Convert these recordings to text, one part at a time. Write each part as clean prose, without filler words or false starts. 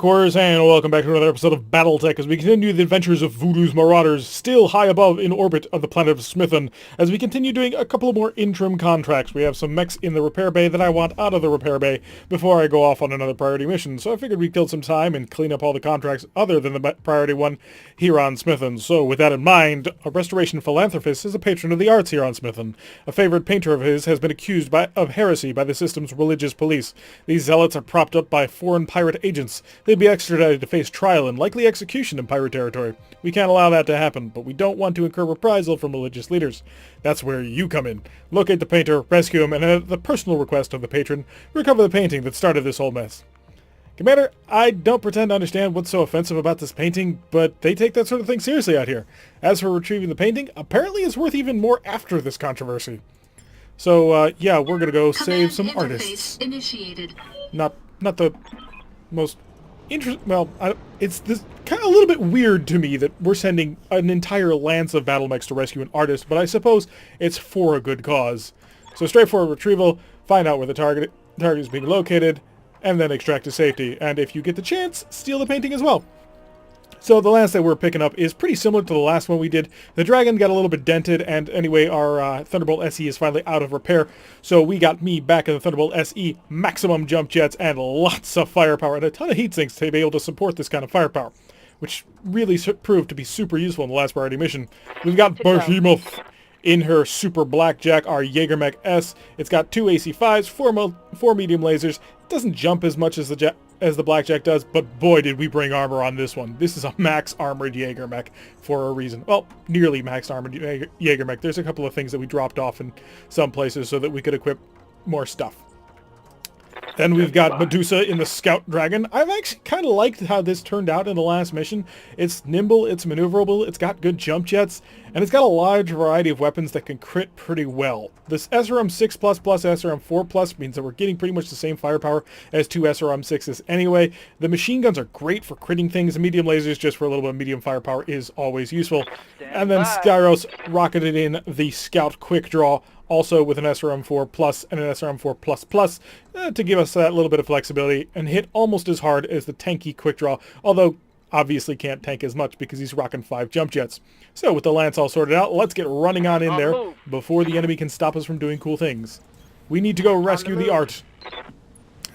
MechWarriors, and welcome back to another episode of BattleTech as we continue the adventures of Voodoo's Marauders, still high above in orbit of the planet of Smithen, as we continue doing a couple of more interim contracts. We have some mechs in the repair bay that I want out of the repair bay before I go off on another priority mission, so I figured we'd kill some time and clean up all the contracts other than the priority one here on Smithen. So with that in mind, a restoration philanthropist is a patron of the arts here on Smithen. A favorite painter of his has been accused of heresy by the system's religious police. These zealots are propped up by foreign pirate agents. They'd be extradited to face trial and likely execution in pirate territory. We can't allow that to happen, but we don't want to incur reprisal from religious leaders. That's where you come in. Locate the painter, rescue him, and at the personal request of the patron, recover the painting that started this whole mess. Commander, I don't pretend to understand what's so offensive about this painting, but they take that sort of thing seriously out here. As for retrieving the painting, apparently it's worth even more after this controversy. So, yeah, we're gonna go save some artists. Initiated. Not the most it's this kind of a little bit weird to me that we're sending an entire lance of battle mechs to rescue an artist, but I suppose it's for a good cause. So straightforward retrieval, find out where the target is being located, and then extract to safety. And if you get the chance, steal the painting as well. So the lance that we're picking up is pretty similar to the last one we did. The dragon got a little bit dented, and anyway, our Thunderbolt SE is finally out of repair. So we got me back in the Thunderbolt SE, maximum jump jets, and lots of firepower, and a ton of heat sinks to be able to support this kind of firepower, which really proved to be super useful in the last priority mission. We've got Behemoth in her Super Blackjack, our Jaegermech S. It's got 2 AC-5s, 4 medium lasers. It doesn't jump as much as the Blackjack does, but boy did we bring armor on this one. This is a max armored Jaegermech for a reason. Well, nearly max armored Jaegermech. There's a couple of things that we dropped off in some places so that we could equip more stuff. Then we've got Medusa in the Scout Dragon. I've actually kind of liked how this turned out in the last mission. It's nimble, it's maneuverable, it's got good jump jets, and it's got a large variety of weapons that can crit pretty well. This SRM 6++ SRM 4+ means that we're getting pretty much the same firepower as 2 SRM 6s anyway. The machine guns are great for critting things. The medium lasers, just for a little bit of medium firepower, is always useful. And then Skyros rocketed in the Scout Quick Draw, also with an SRM 4+ and an SRM 4++, to give us that little bit of flexibility and hit almost as hard as the tanky Quick Draw, although obviously can't tank as much because he's rocking 5 jump jets. So with the lance all sorted out, let's get running on in there before the enemy can stop us from doing cool things. We need to go rescue the art,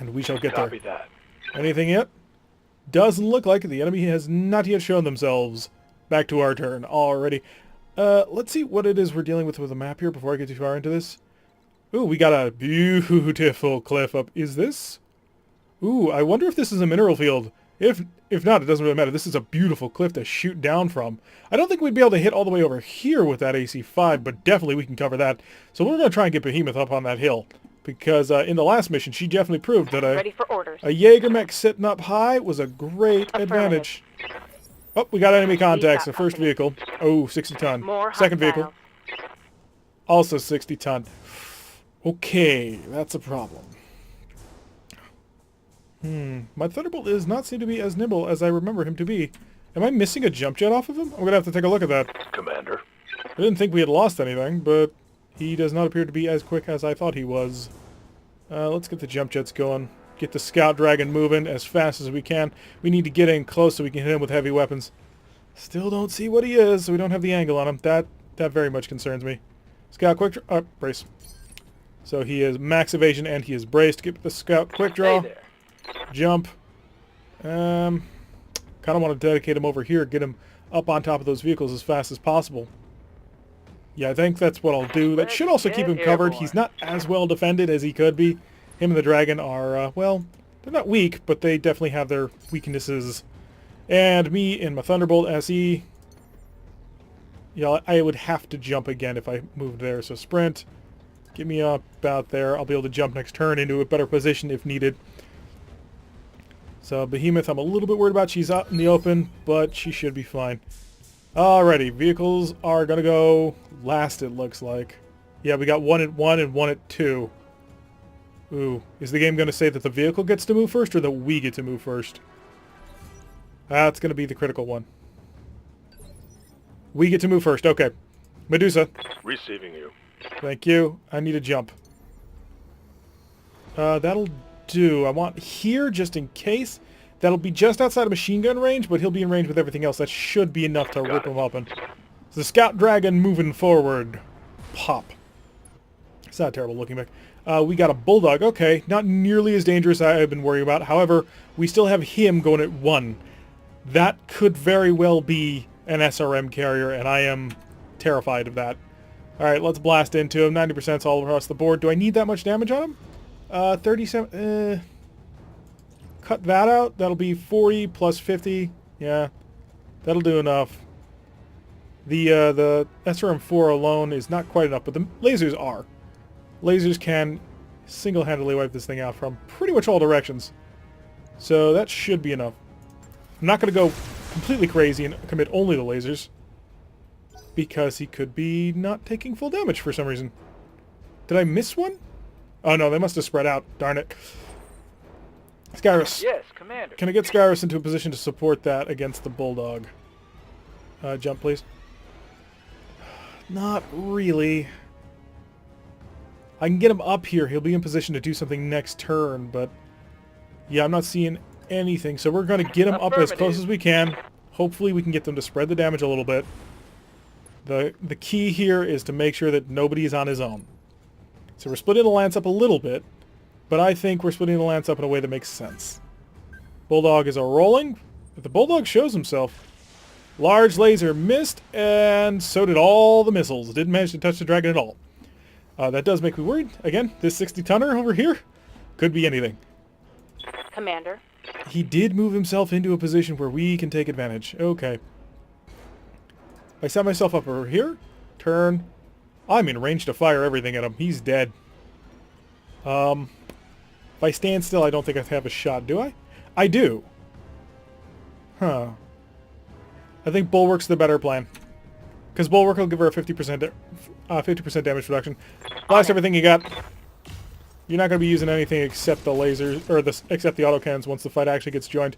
and we shall get there. Anything yet? Doesn't look like it. The enemy has not yet shown themselves. Back to our turn already. Let's see what it is we're dealing with the map here before I get too far into this. Ooh, we got a beautiful cliff up. Is this? Ooh, I wonder if this is a mineral field. If not, it doesn't really matter. This is a beautiful cliff to shoot down from. I don't think we'd be able to hit all the way over here with that AC-5, but definitely we can cover that. So we're going to try and get Behemoth up on that hill. Because in the last mission, she definitely proved that a Jaegermech sitting up high was a great advantage. Oh, we got enemy contacts. The first vehicle. Oh, 60 ton. Second vehicle. Also 60 ton. Okay, that's a problem. My Thunderbolt does not seem to be as nimble as I remember him to be. Am I missing a jump jet off of him? I'm going to have to take a look at that. Commander. I didn't think we had lost anything, but he does not appear to be as quick as I thought he was. Let's get the jump jets going. Get the Scout Dragon moving as fast as we can. We need to get in close so we can hit him with heavy weapons. Still don't see what he is, so we don't have the angle on him. That very much concerns me. Scout Quick Draw. Brace. So he is max evasion and he is braced. Get the Scout Quick Draw. Jump. Kind of want to dedicate him over here. Get him up on top of those vehicles as fast as possible. Yeah, I think that's what I'll do. That should also keep him covered. He's not as well defended as he could be. Him and the dragon are, well, they're not weak, but they definitely have their weaknesses. And me in my Thunderbolt SE. Yeah, I would have to jump again if I moved there. So sprint. Get me up about there. I'll be able to jump next turn into a better position if needed. So Behemoth, I'm a little bit worried about. She's out in the open, but she should be fine. Alrighty, vehicles are going to go last, it looks like. Yeah, we got 1 at 1 and 1 at 2. Ooh, is the game going to say that the vehicle gets to move first or that we get to move first? That's going to be the critical one. We get to move first. Okay. Medusa. Receiving you. Thank you. I need a jump. That'll do. I want here just in case. That'll be just outside of machine gun range, but he'll be in range with everything else. That should be enough to rip him open. So the Scout Dragon moving forward. Pop. It's not terrible looking back. We got a Bulldog. Okay, not nearly as dangerous as I've been worrying about. However, we still have him going at 1. That could very well be an SRM carrier, and I am terrified of that. Alright, let's blast into him. 90% all across the board. Do I need that much damage on him? 37... cut that out. That'll be 40 plus 50. Yeah, that'll do enough. The SRM-4 alone is not quite enough, but the lasers are. Lasers can single-handedly wipe this thing out from pretty much all directions. So that should be enough. I'm not going to go completely crazy and commit only the lasers, because he could be not taking full damage for some reason. Did I miss one? Oh no, they must have spread out. Darn it. Skyrus. Yes, Commander. Can I get Skyrus into a position to support that against the Bulldog? Jump, please. Not really. I can get him up here. He'll be in position to do something next turn, but... yeah, I'm not seeing anything. So we're going to get him up as close as we can. Hopefully we can get them to spread the damage a little bit. The key here is to make sure that nobody is on his own. So we're splitting the lance up a little bit, but I think we're splitting the lance up in a way that makes sense. Bulldog is a-rolling. If the Bulldog shows himself, large laser missed, and so did all the missiles. It didn't manage to touch the dragon at all. That does make me worried. Again, this 60-tonner over here could be anything. Commander. He did move himself into a position where we can take advantage. Okay. I set myself up over here. Turn. I'm in range to fire everything at him. He's dead. If I stand still, I don't think I have a shot, do I? I do. Huh. I think Bulwark's the better plan. Because Bulwark will give her a 50% damage reduction. Blast everything you got. You're not going to be using anything except the lasers, or except the autocannons once the fight actually gets joined.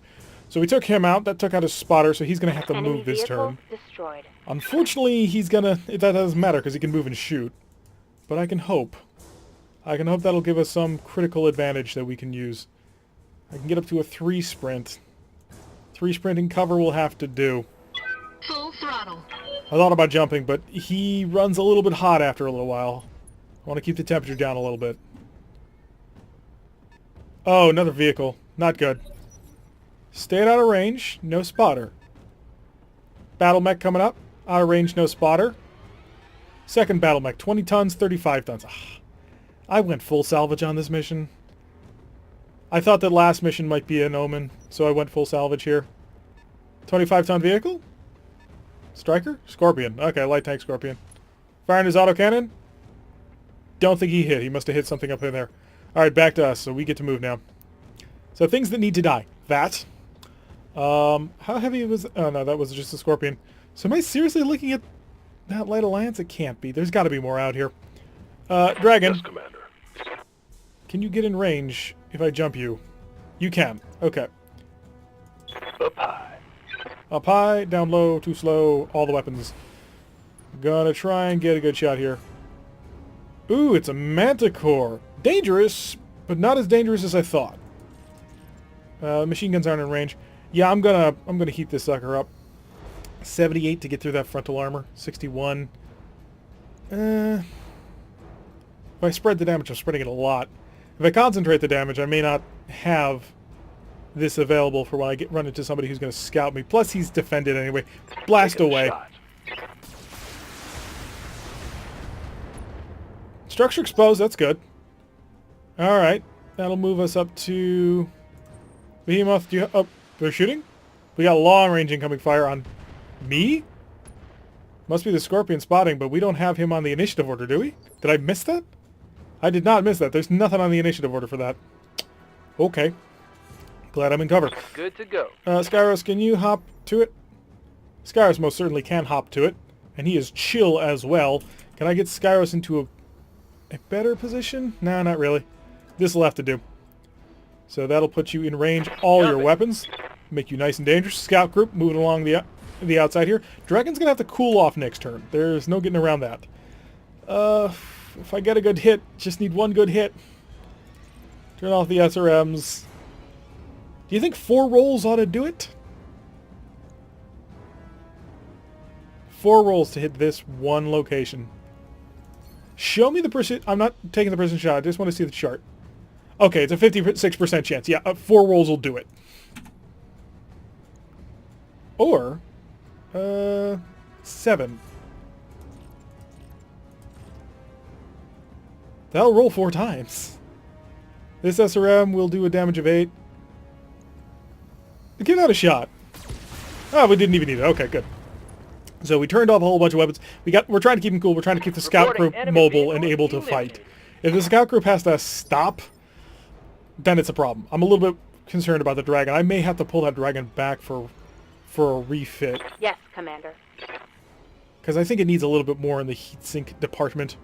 So we took him out. That took out his spotter, so he's going to have to move this turn. Destroyed. Unfortunately, he's going to... that doesn't matter because he can move and shoot. But I can hope. I can hope that'll give us some critical advantage that we can use. I can get up to a 3 sprint. 3 sprinting cover will have to do. Full throttle. I thought about jumping, but he runs a little bit hot after a little while. I want to keep the temperature down a little bit. Oh, another vehicle. Not good. Stayed out of range. No spotter. Battle mech coming up. Out of range, no spotter. Second battle mech. 20 tons, 35 tons. Ah, I went full salvage on this mission. I thought that last mission might be an omen, so I went full salvage here. 25-ton vehicle? Striker? Scorpion. Okay, light tank Scorpion. Firing his autocannon. Don't think he hit. He must have hit something up in there. Alright, back to us, so we get to move now. So things that need to die. That. How heavy was... oh, no, that was just a Scorpion. So am I seriously looking at that light alliance? It can't be. There's got to be more out here. Dragon. Yes, Commander. Can you get in range if I jump you? You can. Okay. Up high. Up high, down low, too slow, all the weapons. Gonna try and get a good shot here. Ooh, it's a Manticore. Dangerous, but not as dangerous as I thought. Machine guns aren't in range. Yeah, I'm gonna heat this sucker up. 78 to get through that frontal armor. 61. If I spread the damage, I'm spreading it a lot. If I concentrate the damage, I may not have this available for when I run into somebody who's going to scout me. Plus, he's defended anyway. Blast away. Structure exposed. That's good. All right. That'll move us up to... Behemoth. Oh, they're shooting? We got long-range incoming fire on me? Must be the Scorpion spotting, but we don't have him on the initiative order, do we? Did I miss that? I did not miss that. There's nothing on the initiative order for that. Okay. Glad I'm in cover. Good to go. Skyros, can you hop to it? Skyros most certainly can hop to it. And he is chill as well. Can I get Skyros into a better position? No, not really. This will have to do. So that'll put you in range all your weapons. Make you nice and dangerous. Scout group moving along the outside here. Dragon's going to have to cool off next turn. There's no getting around that. If I get a good hit, just need one good hit. Turn off the SRMs. Do you think 4 rolls ought to do it? 4 rolls to hit this one location. Show me the precision. I'm not taking the precision shot. I just want to see the chart. Okay, it's a 56% chance. Yeah, 4 rolls will do it. Or, 7. That'll roll 4 times. This SRM will do a damage of 8. Give that a shot. Oh, we didn't even need it. Okay, good. So we turned off a whole bunch of weapons. We're trying to keep them cool. We're trying to keep the scout group mobile and able to fight. If the scout group has to stop, then it's a problem. I'm a little bit concerned about the dragon. I may have to pull that dragon back for a refit. Yes, Commander. Because I think it needs a little bit more in the heatsink department.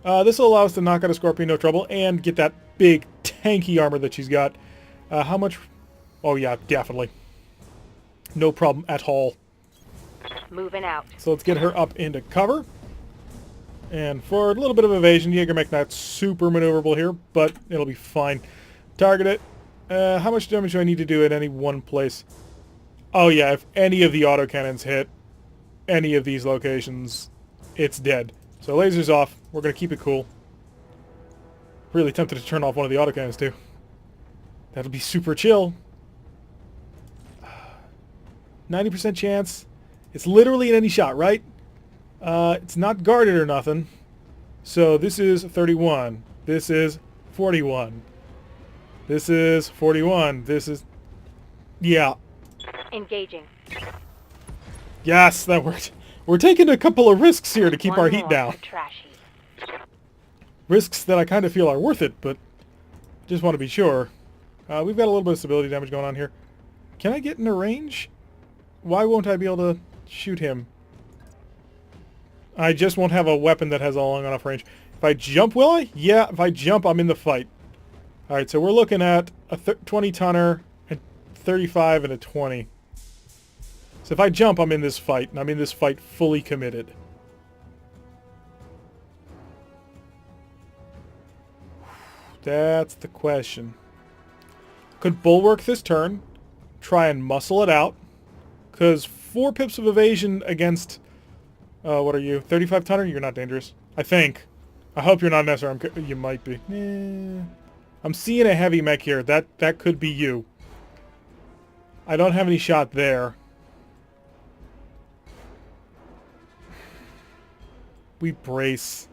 This will allow us to knock out a Scorpion, no trouble, and get that big tanky armor that she's got. How much? Oh yeah, definitely. No problem at all. Moving out. So let's get her up into cover. And for a little bit of evasion, Jägermech not super maneuverable here, but it'll be fine. Target it. How much damage do I need to do at any one place? Oh yeah, if any of the autocannons hit any of these locations, it's dead. So lasers off. We're going to keep it cool. Really tempted to turn off one of the autocannons too. That'll be super chill. 90% chance. It's literally in any shot, right? It's not guarded or nothing. So this is 31. This is 41. This is 41. This is... Yeah. Engaging. Yes, that worked. We're taking a couple of risks here to keep One our heat more down. for Trashy. Risks that I kind of feel are worth it, but just want to be sure. We've got a little bit of stability damage going on here. Can I get in a range? Why won't I be able to shoot him? I just won't have a weapon that has a long enough range. If I jump, will I? Yeah, if I jump, I'm in the fight. Alright, so we're looking at a 20-tonner, a 35, and a 20. So if I jump, I'm in this fight, and I'm in this fight fully committed. That's the question. Could bulwark this turn, try and muscle it out, because 4 pips of evasion against, what are you, 35-tonner? You're not dangerous. I think. I hope you're not an SRM. You might be. I'm seeing a heavy mech here. That could be you. I don't have any shot there. We brace.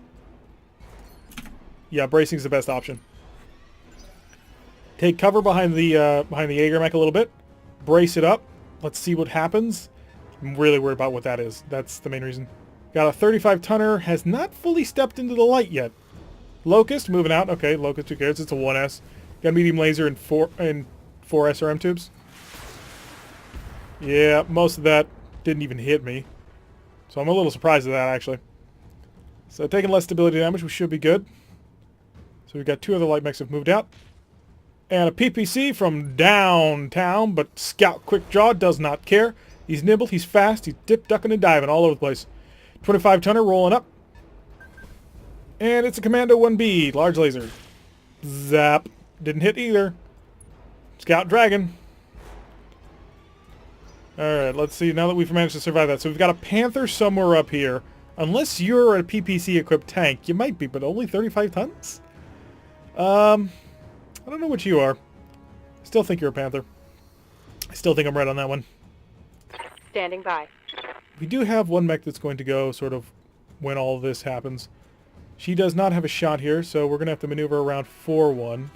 Yeah, bracing's the best option. Take cover behind the Jägermech a little bit. Brace it up. Let's see what happens. I'm really worried about what that is. That's the main reason. Got a 35-tonner. Has not fully stepped into the light yet. Locust moving out. Okay, Locust, who cares? It's a 1S. Got a medium laser and four SRM tubes. Yeah, most of that didn't even hit me. So I'm a little surprised at that, actually. So taking less stability damage, we should be good. So we've got 2 other light mechs have moved out. And a PPC from downtown, but Scout Quickdraw does not care. He's nimble, he's fast, he's dip, ducking, and diving all over the place. 25-tonner rolling up. And it's a Commando 1B, large laser. Zap. Didn't hit either. Scout Dragon. Alright, let's see, now that we've managed to survive that. So we've got a Panther somewhere up here. Unless you're a PPC-equipped tank, you might be, but only 35 tons? I don't know what you are. Still think you're a Panther. I still think I'm right on that one. Standing by. We do have one mech that's going to go sort of when all of this happens. She does not have a shot here, so we're going to have to maneuver around 4-1.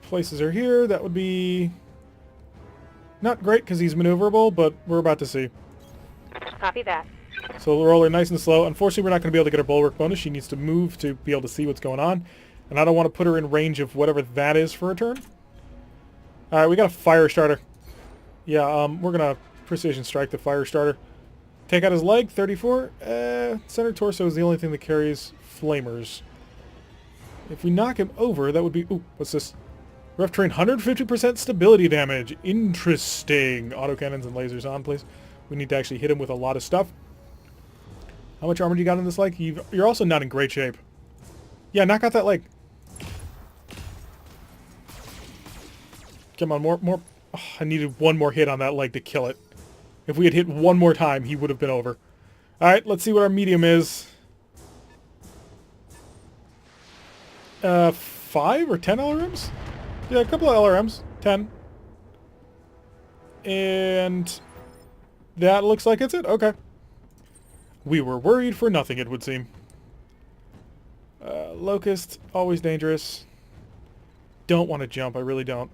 Places her here. That would be not great because he's maneuverable, but we're about to see. Copy that. So we'll roll her nice and slow. Unfortunately, we're not going to be able to get her bulwark bonus. She needs to move to be able to see what's going on. And I don't want to put her in range of whatever that is for a turn. Alright, we got a fire starter. Yeah, we're going to precision strike the fire starter. Take out his leg, 34. Center torso is the only thing that carries flamers. If we knock him over, that would be... Ooh, what's this? Rough terrain, 150% stability damage. Interesting. Autocannons and lasers on, please. We need to actually hit him with a lot of stuff. How much armor do you got in this leg? You're also not in great shape. Yeah, knock out that leg. Come on, more. Oh, I needed one more hit on that leg to kill it. If we had hit one more time, he would have been over. Alright, let's see what our medium is. 5 or 10 LRMs? Yeah, a couple of LRMs. 10. And that looks like it's it. Okay. We were worried for nothing, it would seem. Locust, always dangerous. Don't want to jump, I really don't.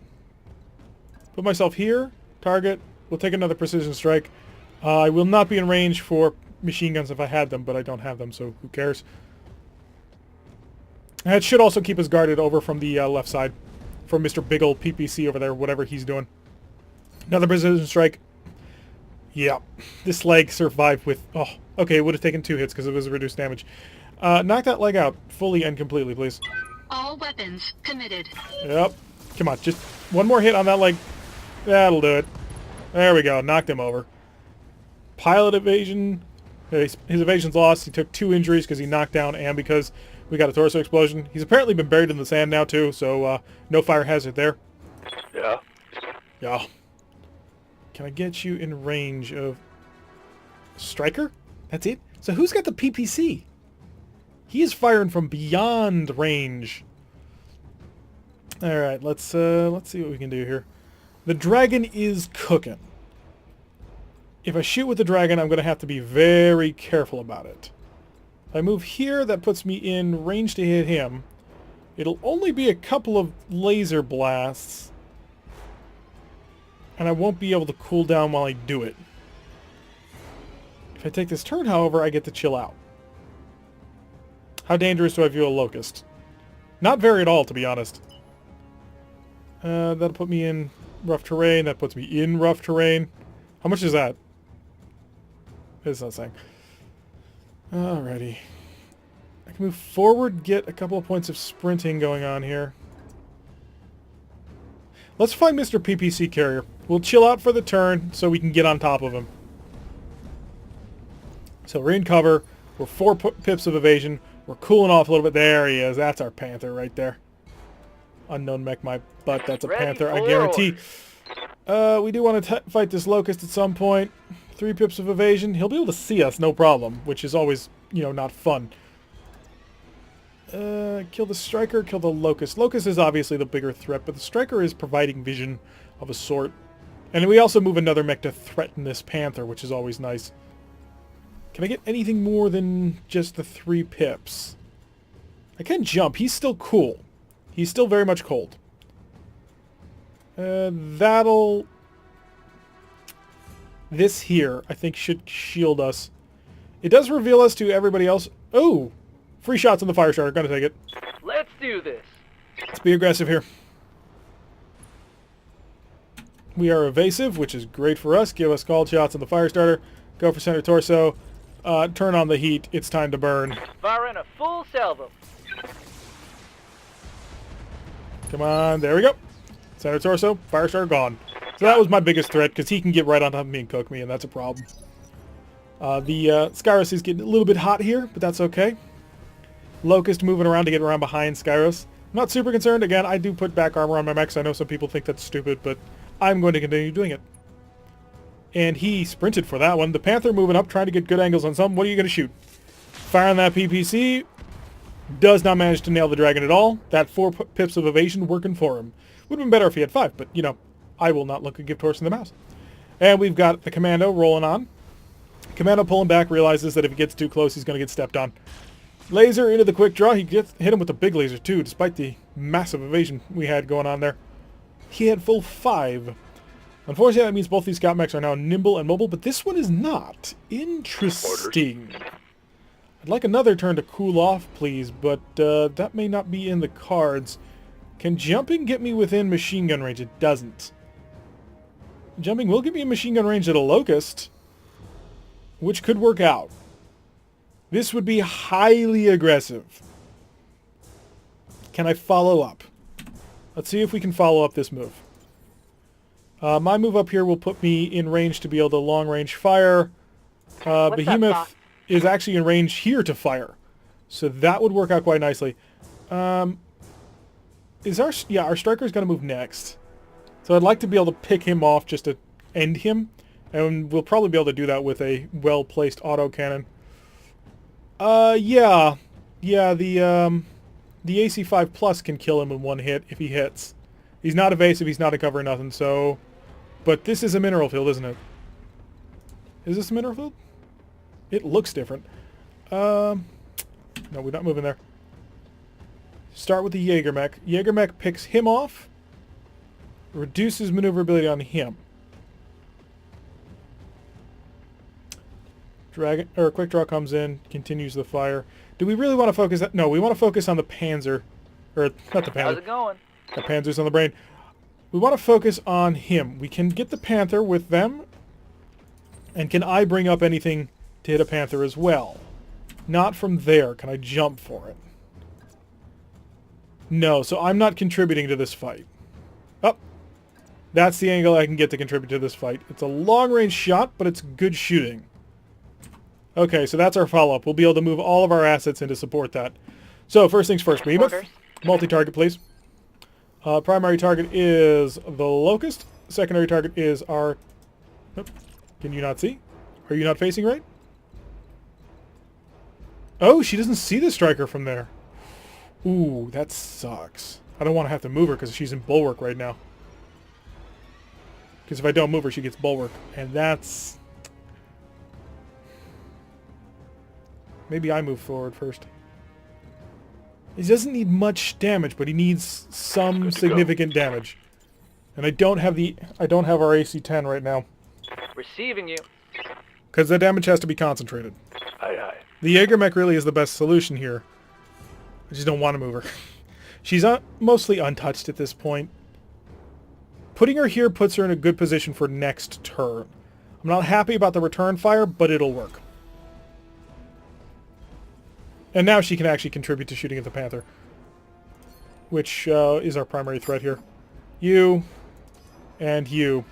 Put myself here. Target. We'll take another precision strike. I will not be in range for machine guns if I had them, but I don't have them, so who cares? And it should also keep us guarded over from the left side. From Mr. Big ol' PPC over there, whatever he's doing. Another precision strike. Yeah. This leg survived with... Oh, okay, it would have taken 2 hits because it was reduced damage. Knock that leg out fully and completely, please. All weapons committed. Yep. Come on, just one more hit on that leg. That'll do it. There we go. Knocked him over. Pilot evasion. His evasion's lost. He took 2 injuries because he knocked down and because we got a torso explosion. He's apparently been buried in the sand now, too, so no fire hazard there. Yeah. Yeah. Can I get you in range of... Striker? That's it? So who's got the PPC? He is firing from beyond range. Alright, let's see what we can do here. The dragon is cooking. If I shoot with the dragon, I'm going to have to be very careful about it. If I move here, that puts me in range to hit him. It'll only be a couple of laser blasts. And I won't be able to cool down while I do it. If I take this turn, however, I get to chill out. How dangerous do I view a locust? Not very at all, to be honest. That'll put me in rough terrain. That puts me in rough terrain. How much is that? It's not saying. Alrighty. I can move forward, get a couple of points of sprinting going on here. Let's find Mr. PPC Carrier. We'll chill out for the turn so we can get on top of him. So we're in cover. We're 4 pips of evasion. We're cooling off a little bit. There he is. That's our Panther right there. Unknown mech my butt. That's a Ready Panther, I for guarantee. We do want to fight this Locust at some point. 3 pips of evasion. He'll be able to see us, no problem, which is always, you know, not fun. Kill the Striker, kill the Locust. Locust is obviously the bigger threat, but the Striker is providing vision of a sort. And we also move another mech to threaten this Panther, which is always nice. Can I get anything more than just the 3 pips? I can jump. He's still cool. He's still very much cold. That'll... This here, I think, should shield us. It does reveal us to everybody else. Oh! Free shots on the fire starter. Gonna take it. Let's do this. Let's be aggressive here. We are evasive, which is great for us. Give us called shots on the fire starter. Go for center torso. Turn on the heat. It's time to burn. Fire in a full salvo. Come on. There we go. Center torso. Fire starter gone. So that was my biggest threat, because he can get right on top of me and cook me, and that's a problem. The Skyros is getting a little bit hot here, but that's okay. Locust moving around to get around behind Skyros. I'm not super concerned. Again, I do put back armor on my mechs. I know some people think that's stupid, but I'm going to continue doing it. And he sprinted for that one. The Panther moving up, trying to get good angles on something. What are you going to shoot? Fire on that PPC. Does not manage to nail the dragon at all. That 4 pips of evasion working for him. Would have been better if he had 5, but, you know, I will not look a gift horse in the mouse. And we've got the Commando rolling on. Commando pulling back, realizes that if he gets too close, he's going to get stepped on. Laser into the quick draw. He hit him with the big laser, too, despite the massive evasion we had going on there. He had full 5. Unfortunately, that means both these scout mechs are now nimble and mobile, but this one is not. Interesting. I'd like another turn to cool off, please, but that may not be in the cards. Can jumping get me within machine gun range? It doesn't. Jumping will get me in machine gun range at a Locust, which could work out. This would be highly aggressive. Can I follow up? Let's see if we can follow up this move. My move up here will put me in range to be able to long-range fire. What's Behemoth up, Doc? is actually in range here to fire. So that would work out quite nicely. Our Striker's going to move next. So I'd like to be able to pick him off just to end him. And we'll probably be able to do that with a well-placed autocannon. Yeah. Yeah, the AC-5 Plus can kill him in one hit if he hits. He's not evasive, he's not a cover, nothing, so... But this is a mineral field, isn't it? Is this a mineral field? It looks different. No, we're not moving there. Start with the Jaeger-Mech. Jaeger-Mech picks him off. Reduces maneuverability on him. Dragon, or Quick Draw comes in, continues the fire. Do we really want to focus... No, we want to focus on the Panzer. Or, not the Panzer. How's it going? The Panzer's on the brain. We want to focus on him. We can get the Panther with them. And can I bring up anything to hit a Panther as well? Not from there. Can I jump for it? No, so I'm not contributing to this fight. Oh, that's the angle I can get to contribute to this fight. It's a long-range shot, but it's good shooting. Okay, so that's our follow-up. We'll be able to move all of our assets in to support that. So, first things first, Behemoth. Orders. Multi-target, please. Primary target is the Locust. Secondary target is our... Oh, can you not see? Are you not facing right? Oh, she doesn't see the striker from there. Ooh, that sucks. I don't want to have to move her because she's in bulwark right now. Because if I don't move her, she gets bulwark. And that's... Maybe I move forward first. He doesn't need much damage, but he needs some significant damage. And I don't have our AC-10 right now. Receiving you. Because the damage has to be concentrated. Aye, aye. The Jaeger-Mech really is the best solution here. I just don't want to move her. She's mostly untouched at this point. Putting her here puts her in a good position for next turn. I'm not happy about the return fire, but it'll work. And now she can actually contribute to shooting at the Panther. Which is our primary threat here. You. And you.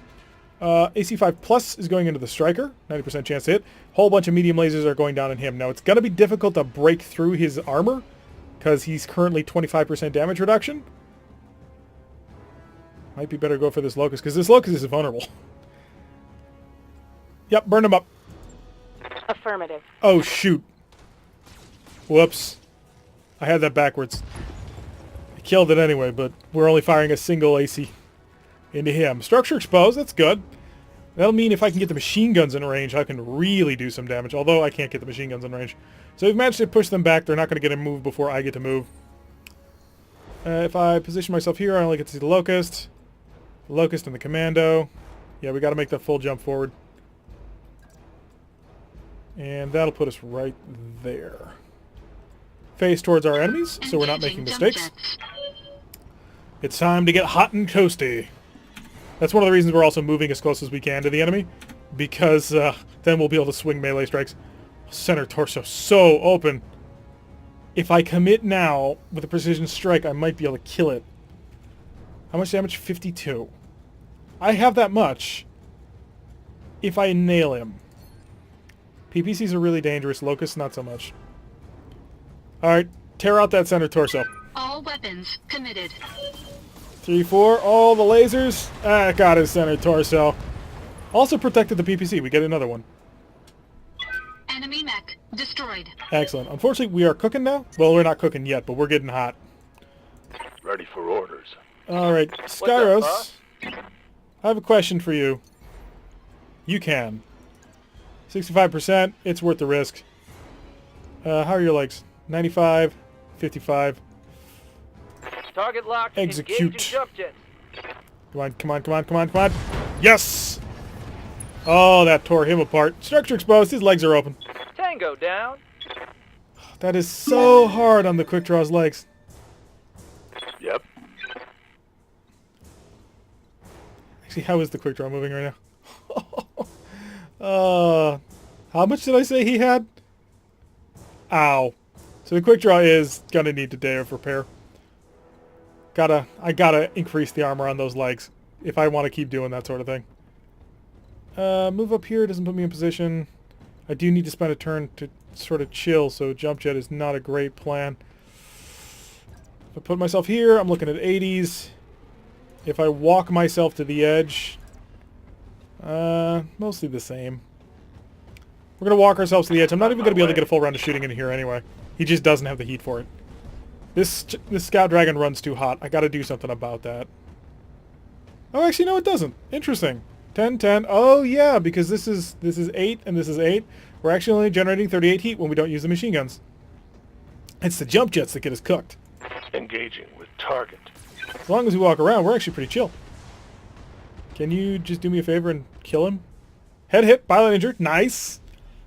AC-5 Plus is going into the Striker. 90% chance to hit. Whole bunch of medium lasers are going down on him. Now, it's going to be difficult to break through his armor, because he's currently 25% damage reduction. Might be better to go for this Locust, because this Locust is vulnerable. Yep, burn him up. Affirmative. Oh, shoot. Whoops. I had that backwards. I killed it anyway, but we're only firing a single AC into him. Structure exposed, that's good. That'll mean if I can get the machine guns in range, I can really do some damage, although I can't get the machine guns in range. So we've managed to push them back. They're not going to get a move before I get to move. If I position myself here, I only get to see the Locust. The Locust and the Commando. Yeah, we got to make that full jump forward. And that'll put us right there. Face towards our enemies, so we're not making mistakes. It's time to get hot and toasty. That's one of the reasons we're also moving as close as we can to the enemy, because then we'll be able to swing melee strikes. Center torso so open. If I commit now with a precision strike, I might be able to kill it. How much damage? 52. I have that much if I nail him. PPCs are really dangerous. Locusts, not so much. Alright, tear out that center torso. All weapons committed. 3, 4, all the lasers. Ah, got his center torso. Also protected the PPC. We get another one. Enemy mech destroyed. Excellent. Unfortunately, we are cooking now. Well, we're not cooking yet, but we're getting hot. Ready for orders. Alright, Skyros. I have a question for you. You can. 65%. It's worth the risk. How are your legs? 95, 55. Target locked. Execute. Engaging jump jets. Come on, come on, come on, come on, come on. Yes! Oh, that tore him apart. Structure exposed. His legs are open. Tango down. That is so hard on the quick draw's legs. Yep. Actually, how is the quick draw moving right now? How much did I say he had? Ow. So the quick draw is gonna need a day of repair. I gotta increase the armor on those legs if I want to keep doing that sort of thing. Move up here doesn't put me in position. I do need to spend a turn to sort of chill, so jump jet is not a great plan. If I put myself here, I'm looking at 80s. If I walk myself to the edge, mostly the same. We're going to walk ourselves to the edge. I'm not even going to be able to get a full round of shooting in here anyway. He just doesn't have the heat for it. This Scout Dragon runs too hot. I got to do something about that. Oh, actually, no, it doesn't. Interesting. 10, 10. Oh, yeah, because this is 8 and this is 8. We're actually only generating 38 heat when we don't use the machine guns. It's the jump jets that get us cooked. Engaging with target. As long as we walk around, we're actually pretty chill. Can you just do me a favor and kill him? Head hit, pilot injured. Nice.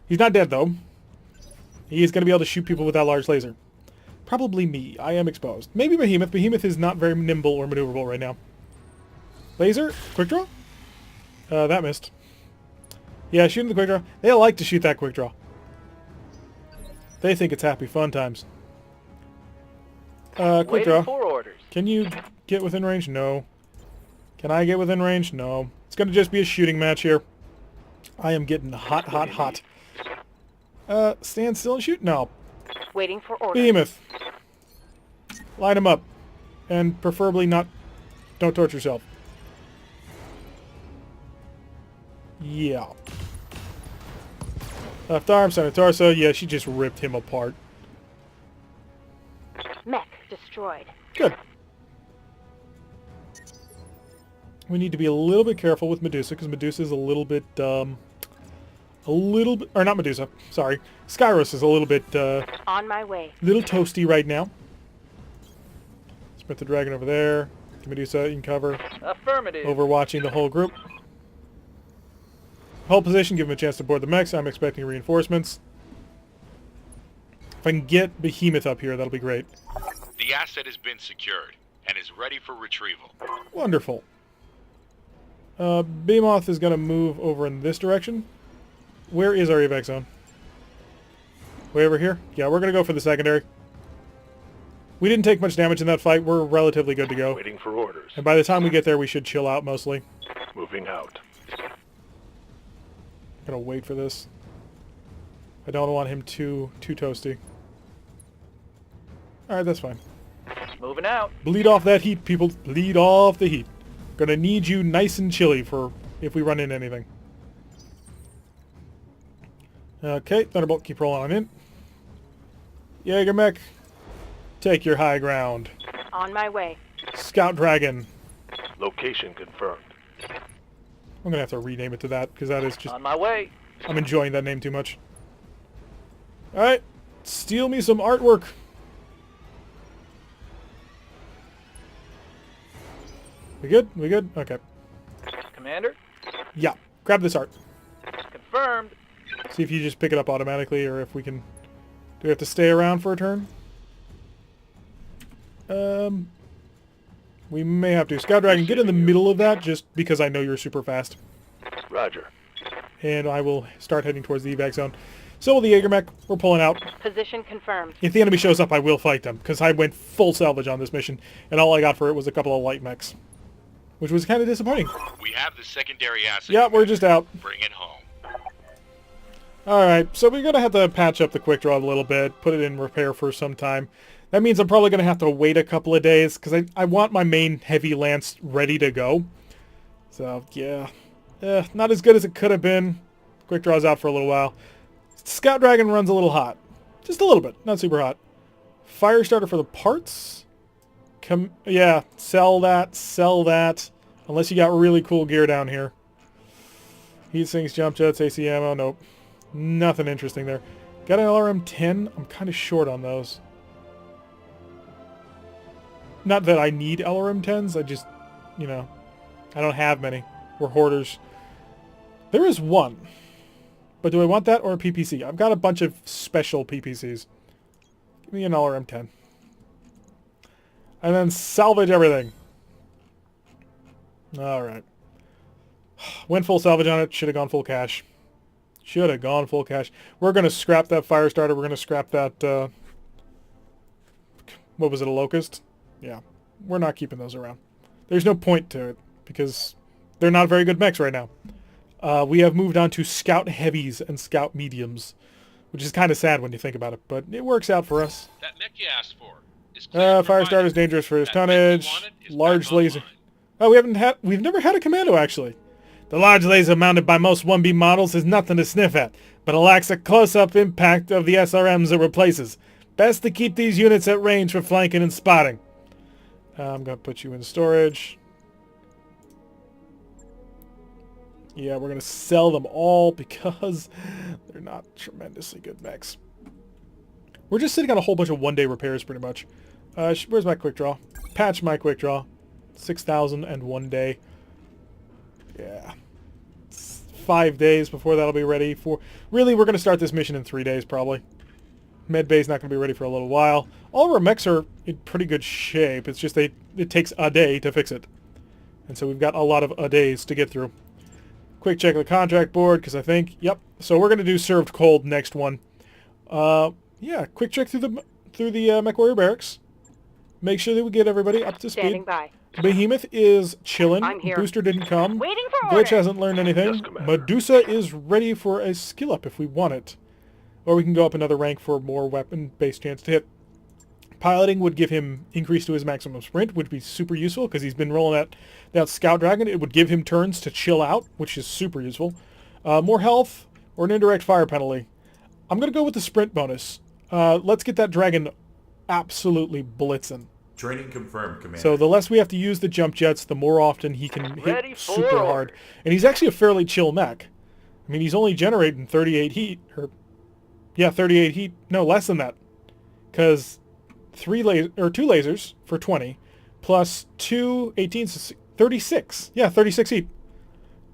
He's not dead, though. He is going to be able to shoot people with that large laser. Probably me. I am exposed. Maybe Behemoth. Behemoth is not very nimble or maneuverable right now. Laser? Quick draw? That missed. Yeah, shooting the quick draw. They like to shoot that quick draw. They think it's happy fun times. Quick Waiting draw. for orders. Can you get within range? No. Can I get within range? No. It's going to just be a shooting match here. I am getting hot, hot, hot. Stand still and shoot? No. Waiting for orders. Behemoth. Line them up. And preferably not... Don't torture yourself. Yeah. Left arm, center torso. Yeah, she just ripped him apart. Mech destroyed. Good. We need to be a little bit careful with Medusa, because Medusa is a little bit, or not Medusa, sorry. Skyros is a little bit, On my way. little toasty right now. Sprint the dragon over there. Medusa in cover. Affirmative. Overwatching the whole group. Hold position, give him a chance to board the mechs. I'm expecting reinforcements. If I can get Behemoth up here, that'll be great. The asset has been secured and is ready for retrieval. Wonderful. Behemoth is going to move over in this direction. Where is our evac zone? Way over here? Yeah, we're going to go for the secondary. We didn't take much damage in that fight. We're relatively good to go. Waiting for orders. And by the time we get there, we should chill out mostly. Moving out. I'm going to wait for this. I don't want him too toasty. Alright, that's fine. Moving out. Bleed off that heat, people. Bleed off the heat. Gonna need you nice and chilly for if we run into anything. Okay, Thunderbolt, keep rolling on in. Jaeger mech, take your high ground. On my way. Scout Dragon. Location confirmed. I'm gonna have to rename it to that, because that is just... On my way. I'm enjoying that name too much. Alright, steal me some artwork. We good? We good? Okay. Commander. Yeah, grab this art. Confirmed. See if you just pick it up automatically, or if we can... Do we have to stay around for a turn? We may have to. Scout Dragon, get in the middle of that, just because I know you're super fast. Roger. And I will start heading towards the evac zone. So will the Jaeger mech. We're pulling out. Position confirmed. If the enemy shows up, I will fight them, because I went full salvage on this mission, and all I got for it was a couple of light mechs. Which was kind of disappointing. We have the secondary asset. Yeah, we're just out. Bring it home. Alright, so we're going to have to patch up the quick draw a little bit, put it in repair for some time. That means I'm probably going to have to wait a couple of days, because I want my main heavy lance ready to go. So, yeah. Not as good as it could have been. Quick draw's out for a little while. Scout Dragon runs a little hot. Just a little bit, not super hot. Firestarter for the parts? Yeah, sell that. Unless you got really cool gear down here. Heat sinks, jump jets, AC ammo, nope. Nothing interesting there. Got an LRM-10? I'm kind of short on those. Not that I need LRM-10s, I just, you know, I don't have many. We're hoarders. There is one. But do I want that or a PPC? I've got a bunch of special PPCs. Give me an LRM-10. And then salvage everything. Alright. Went full salvage on it. Should have gone full cash. Should have gone full cash. We're going to scrap that Firestarter. We're going to scrap that... what was it, a Locust? Yeah. We're not keeping those around. There's no point to it. Because they're not very good mechs right now. We have moved on to Scout Heavies and Scout Mediums. Which is kind of sad when you think about it. But it works out for us. That mech you asked for is cleared for Firestarter's mining. dangerous for his That mech you tonnage. wanted is Large back laser. online. Oh, we've never had a commando, actually. The large laser mounted by most 1B models is nothing to sniff at, but it lacks a close-up impact of the SRMs it replaces. Best to keep these units at range for flanking and spotting. I'm going to put you in storage. Yeah, we're going to sell them all because they're not tremendously good mechs. We're just sitting on a whole bunch of one-day repairs, pretty much. Where's my quick draw? Patch my quick draw. 6,000 and 1 day. Yeah. It's 5 days before that'll be ready for... Really, we're going to start this mission in 3 days, probably. Medbay's not going to be ready for a little while. All of our mechs are in pretty good shape. It's just it takes a day to fix it. And so we've got a lot of a days to get through. Quick check of the contract board, because I think... Yep. So we're going to do served cold next one. Yeah, quick check through the MechWarrior barracks. Make sure that we get everybody up to speed. Standing by. Behemoth is chilling. I'm here. Booster didn't come. Waiting for Glitch orders. hasn't learned anything. Yes, Commander. Medusa is ready for a skill up if we want it. Or we can go up another rank for more weapon-based chance to hit. Piloting would give him increase to his maximum sprint, which would be super useful because he's been rolling that Scout Dragon. It would give him turns to chill out, which is super useful. More health or an indirect fire penalty. I'm going to go with the sprint bonus. Let's get that dragon absolutely blitzing. Training confirmed, Commander. So the less we have to use the jump jets, the more often he can Ready hit for super hard. orders. And he's actually a fairly chill mech. I mean, he's only generating 38 heat. Yeah, 38 heat. No, less than that. Because 2 lasers for 20, plus 2 18s, 36. Yeah, 36 heat.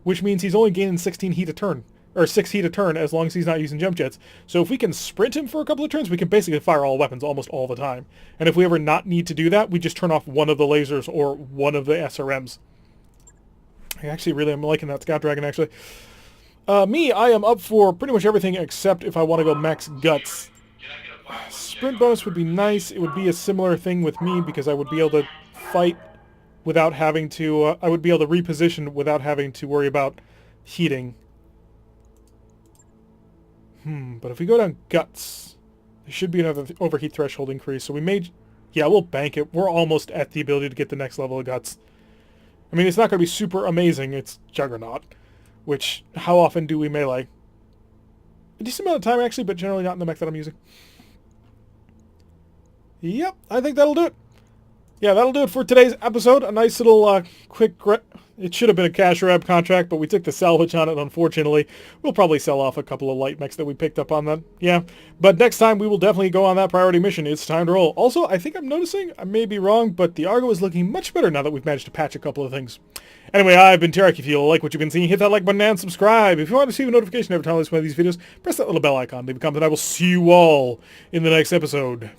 Which means he's only gaining 16 heat a turn. Or 6 heat a turn as long as he's not using jump jets. So if we can sprint him for a couple of turns, we can basically fire all weapons almost all the time. And if we ever not need to do that, we just turn off one of the lasers or one of the SRMs. I actually really am liking that Scout Dragon, actually. I am up for pretty much everything except if I want to go max guts. Sprint bonus would be nice. It would be a similar thing with me because I would be able to fight without having to... I would be able to reposition without having to worry about heating. But if we go down guts, there should be another overheat threshold increase. So we may... Yeah, we'll bank it. We're almost at the ability to get the next level of guts. I mean, it's not going to be super amazing. It's Juggernaut, which, how often do we melee? A decent amount of time, actually, but generally not in the mech that I'm using. Yep, I think that'll do it. Yeah, that'll do it for today's episode. A nice little quick... It should have been a cash grab contract, but we took the salvage on it, unfortunately. We'll probably sell off a couple of light mechs that we picked up on that. Yeah, but next time we will definitely go on that priority mission. It's time to roll. Also, I think I'm noticing, I may be wrong, but the Argo is looking much better now that we've managed to patch a couple of things. Anyway, I've been Tarek. If you like what you've been seeing, hit that like button and subscribe. If you want to receive a notification every time I release one of these videos, press that little bell icon, leave a comment, and I will see you all in the next episode.